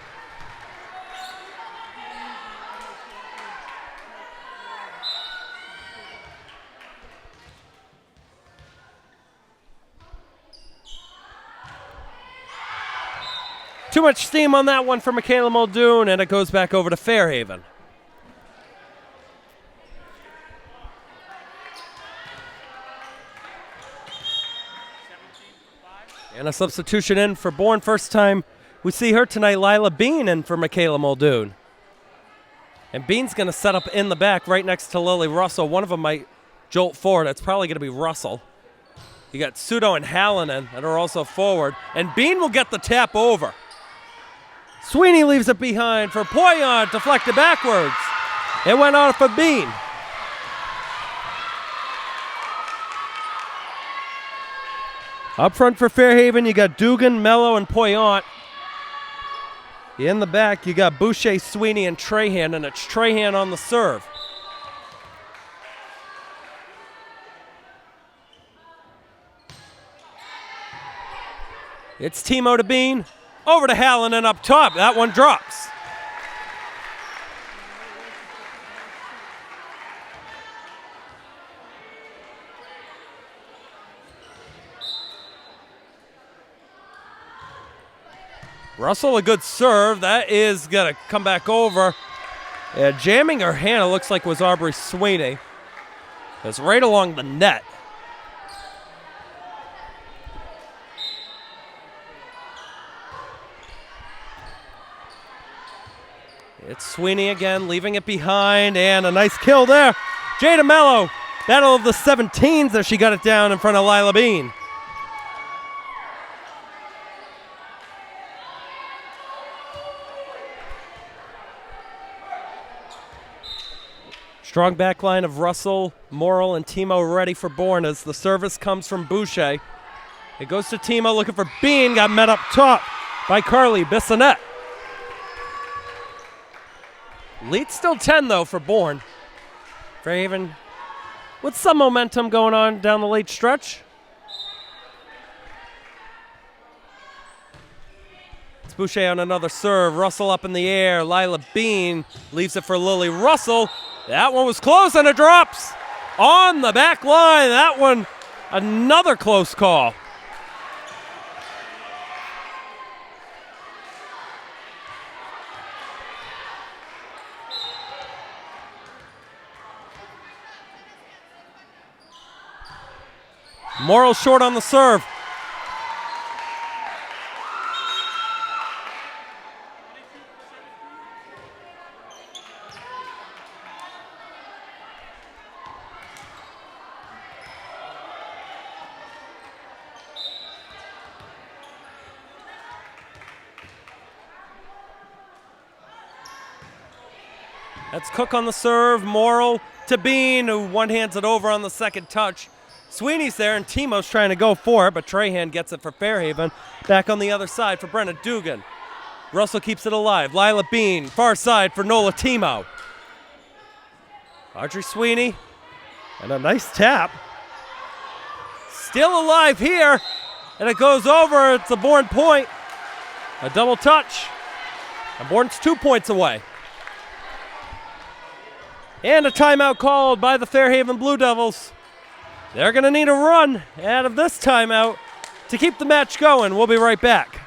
[SPEAKER 2] Too much steam on that one for Michaela Muldoon, and it goes back over to Fairhaven. And a substitution in for Bourne. First time we see her tonight, Lila Bean in for Michaela Muldoon. And Bean's going to set up in the back right next to Lily Russell. One of them might jolt forward. It's probably going to be Russell. You got Sudo and Hallinan that are also forward. And Bean will get the tap over. Sweeney leaves it behind for Poyon, deflected backwards. It went off for Bean. Up front for Fairhaven, you got Dugan, Mello, and Poyant. In the back, you got Boucher, Sweeney, and Trahan, and it's Trahan on the serve. It's Timo to Bean. Over to Hallinan up top. That one drops. Russell, a good serve. That is going to come back over. Jamming her hand, it looks like was Aubrey Sweeney. It's right along the net. It's Sweeney again, leaving it behind, and a nice kill there. Jada Mello, battle of the 17s as she got it down in front of Lila Bean. Strong back line of Russell, Morrill, and Timo ready for Bourne as the service comes from Boucher. It goes to Timo looking for Bean, got met up top by Carly Bissonette. Lead still 10, though, for Bourne. Fairhaven with some momentum going on down the late stretch. It's Boucher on another serve. Russell up in the air. Lila Bean leaves it for Lily Russell. That one was close, and it drops on the back line. That one, another close call. Morrill short on the serve. That's Cook on the serve. Morrill to Bean, who one-hands it over on the second touch. Sweeney's there, and Timo's trying to go for it, but Trahan gets it for Fairhaven. Back on the other side for Brenna Dugan. Russell keeps it alive. Lila Bean, far side for Nola Timo. Audrey Sweeney, and a nice tap. Still alive here, and it goes over. It's a Bourne point. A double touch, and Bourne's 2 points away. And a timeout called by the Fairhaven Blue Devils. They're going to need a run out of this timeout to keep the match going. We'll be right back.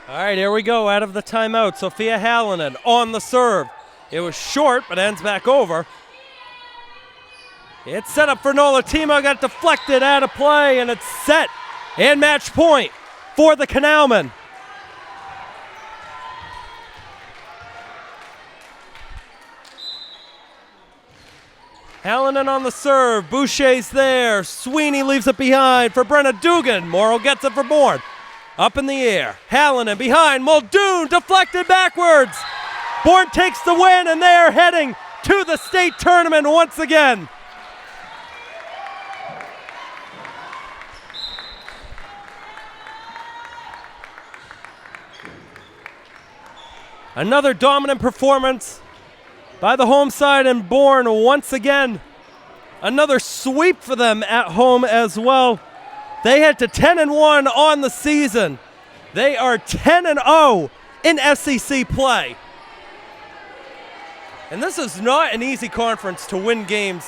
[SPEAKER 2] All right, here we go. Out of the timeout, Sophia Hallinan on the serve. It was short, but ends back over. It's set up for Nola Timo, got deflected out of play, and it's set. And match point for the Canalmen. Hallinan on the serve. Boucher's there. Sweeney leaves it behind for Brenna Dugan. Morrow gets it for Bourne. Up in the air. Hallinan behind. Muldoon deflected backwards. Bourne takes the win, and they are heading to the state tournament once again. Another dominant performance by the home side, and Bourne once again. Another sweep for them at home as well. They head to 10-1 on the season. They are 10-0 in SEC play. And this is not an easy conference to win games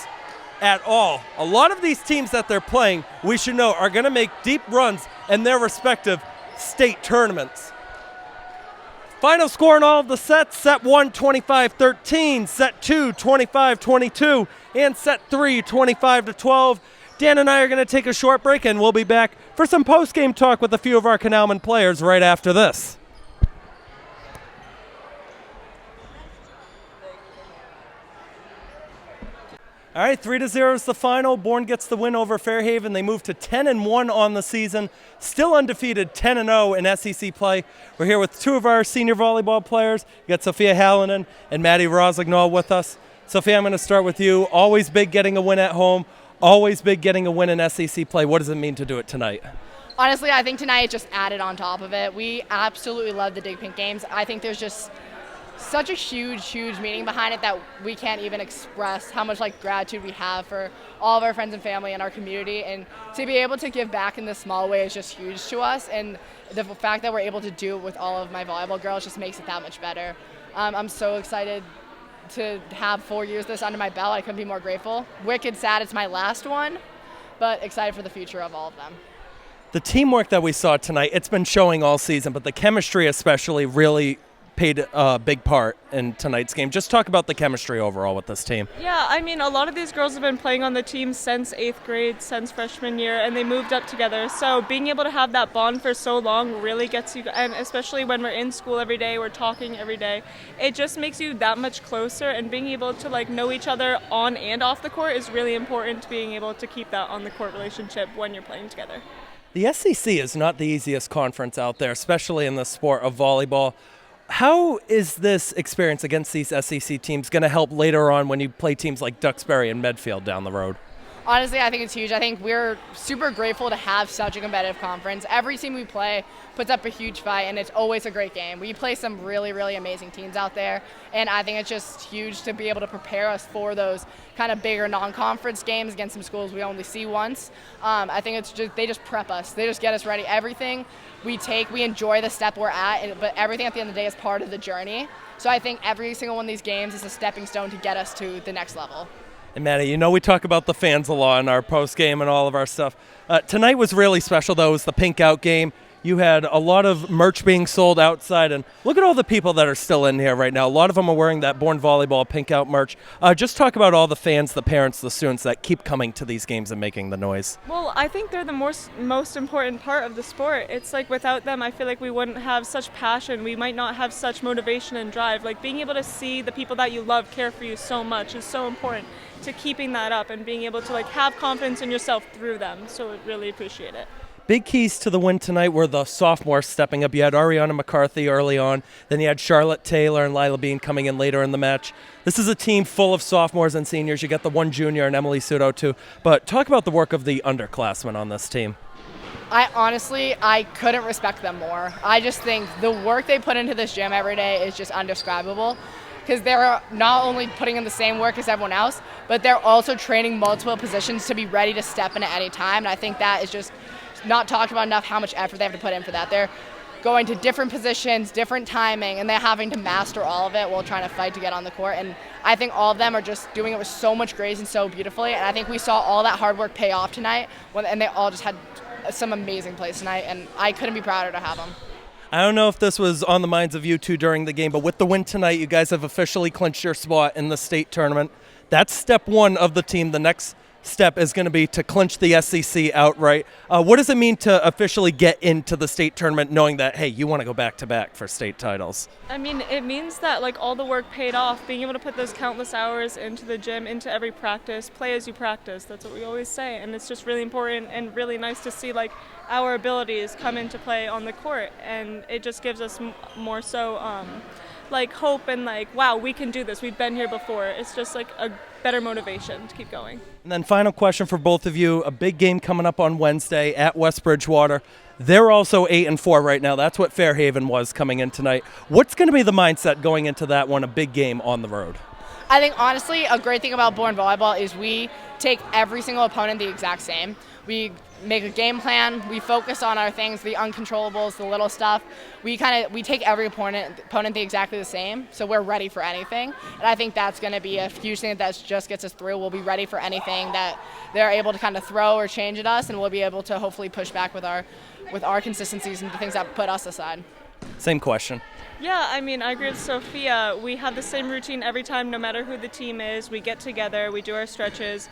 [SPEAKER 2] at all. A lot of these teams that they're playing, we should know, are going to make deep runs in their respective state tournaments. Final score in all of the sets: set 1, 25-13, set 2, 25-22, and set 3, 25-12. Dan and I are going to take a short break, and we'll be back for some post-game talk with a few of our Canalmen players right after this. All right, 3-0 is the final. Bourne gets the win over Fairhaven. They move to 10-1 on the season, still undefeated, 10-0 in SEC play. We're here with two of our senior volleyball players. We got Sophia Hallinan and Maddie Rosignol with us. Sophia, I'm going to start with you. Always big getting a win at home. Always big getting a win in SEC play. What does it mean to do it tonight?
[SPEAKER 4] Honestly, I think tonight just added on top of it. We absolutely love the Dig Pink games. I think there's just such a huge meaning behind it that we can't even express how much gratitude we have for all of our friends and family and our community, and to be able to give back in this small way is just huge to us, and the fact that we're able to do it with all of my volleyball girls just makes it that much better. I'm so excited to have 4 years this under my belt. I couldn't be more grateful. Wicked sad it's my last one, but excited for the future of all of them.
[SPEAKER 2] The teamwork that we saw tonight, it's been showing all season, but the chemistry especially really played a big part in tonight's game. Just talk about the chemistry overall with this team.
[SPEAKER 5] Yeah, I mean, a lot of these girls have been playing on the team since 8th grade, since freshman year, and they moved up together. So being able to have that bond for so long really gets you, and especially when we're in school every day, we're talking every day, it just makes you that much closer, and being able to know each other on and off the court is really important, to being able to keep that on the court relationship when you're playing together.
[SPEAKER 2] The SEC is not the easiest conference out there, especially in the sport of volleyball. How is this experience against these SEC teams going to help later on when you play teams like Duxbury and Medfield down the road?
[SPEAKER 4] Honestly, I think it's huge. I think we're super grateful to have such a competitive conference. Every team we play puts up a huge fight, and it's always a great game. We play some really amazing teams out there, and I think it's just huge to be able to prepare us for those kind of bigger non-conference games against some schools we only see once. I think it's just they just prep us. They just get us ready. Everything we enjoy the step we're at, but everything at the end of the day is part of the journey. So I think every single one of these games is a stepping stone to get us to the next level.
[SPEAKER 2] And Maddie, we talk about the fans a lot in our post-game and all of our stuff. Tonight was really special, though. It was the Pink Out game. You had a lot of merch being sold outside, and look at all the people that are still in here right now. A lot of them are wearing that Bourne Volleyball Pink Out merch. Just talk about all the fans, the parents, the students that keep coming to these games and making the noise.
[SPEAKER 5] Well, I think they're the most important part of the sport. It's without them, I feel like we wouldn't have such passion. We might not have such motivation and drive. Being able to see the people that you love care for you so much is so important to keeping that up and being able to have confidence in yourself through them. So I really appreciate it.
[SPEAKER 2] Big keys to the win tonight were the sophomores stepping up. You had Ariana McCarthy early on. Then you had Charlotte Taylor and Lila Bean coming in later in the match. This is a team full of sophomores and seniors. You get the one junior and Emily Sudo too. But talk about the work of the underclassmen on this team.
[SPEAKER 4] I couldn't respect them more. I just think the work they put into this gym every day is just undescribable, because they're not only putting in the same work as everyone else, but they're also training multiple positions to be ready to step in at any time. And I think that is just not talked about enough, how much effort they have to put in for that. They're going to different positions, different timing, and they're having to master all of it while trying to fight to get on the court. And I think all of them are just doing it with so much grace and so beautifully. And I think we saw all that hard work pay off tonight, and they all just had some amazing plays tonight, and I couldn't be prouder to have them.
[SPEAKER 2] I don't know if this was on the minds of you two during the game, but with the win tonight, you guys have officially clinched your spot in the state tournament. That's step one of the team. The next step is going to be to clinch the SEC outright. What does it mean to officially get into the state tournament knowing that, hey, you want to go back-to-back for state titles?
[SPEAKER 5] I mean, it means that like all the work paid off, being able to put those countless hours into the gym, into every practice, play as you practice. That's what we always say, and it's just really important and really nice to see like our abilities come into play on the court, and it just gives us more so like hope and like, wow, we can do this. We've been here before. It's just like a better motivation to keep going.
[SPEAKER 2] And then final question for both of you, a big game coming up on Wednesday at West Bridgewater. They're also 8-4 right now. That's what Fairhaven was coming in tonight. What's going to be the mindset going into that one, a big game on the road?
[SPEAKER 4] I think, honestly, a great thing about Bourne Volleyball is we take every single opponent the exact same. We make a game plan. We focus on our things, the uncontrollables, the little stuff. We take every opponent exactly the same, so we're ready for anything. And I think that's going to be a huge thing that just gets us through. We'll be ready for anything that they're able to kind of throw or change at us, and we'll be able to hopefully push back with our consistencies and the things that put us aside.
[SPEAKER 2] Same question.
[SPEAKER 5] Yeah, I mean, I agree with Sophia. We have the same routine every time, no matter who the team is. We get together, we do our stretches,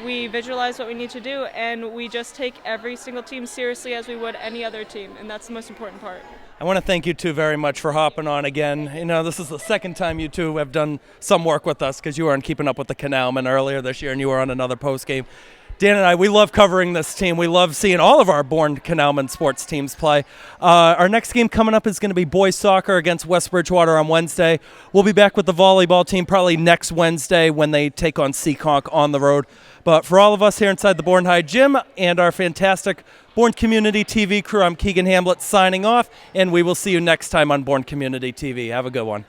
[SPEAKER 5] we visualize what we need to do, and we just take every single team seriously as we would any other team, and that's the most important part.
[SPEAKER 2] I want to thank you two very much for hopping on again. You know, this is the second time you two have done some work with us because you were on Keeping Up with the Canalmen earlier this year, and you were on another post game. Dan and I, we love covering this team. We love seeing all of our Bourne Canalmen sports teams play. Our next game coming up is going to be boys soccer against West Bridgewater on Wednesday. We'll be back with the volleyball team probably next Wednesday when they take on Seekonk on the road. But for all of us here inside the Bourne High Gym and our fantastic Bourne Community TV crew, I'm Keegan Hamlet signing off, and we will see you next time on Bourne Community TV. Have a good one.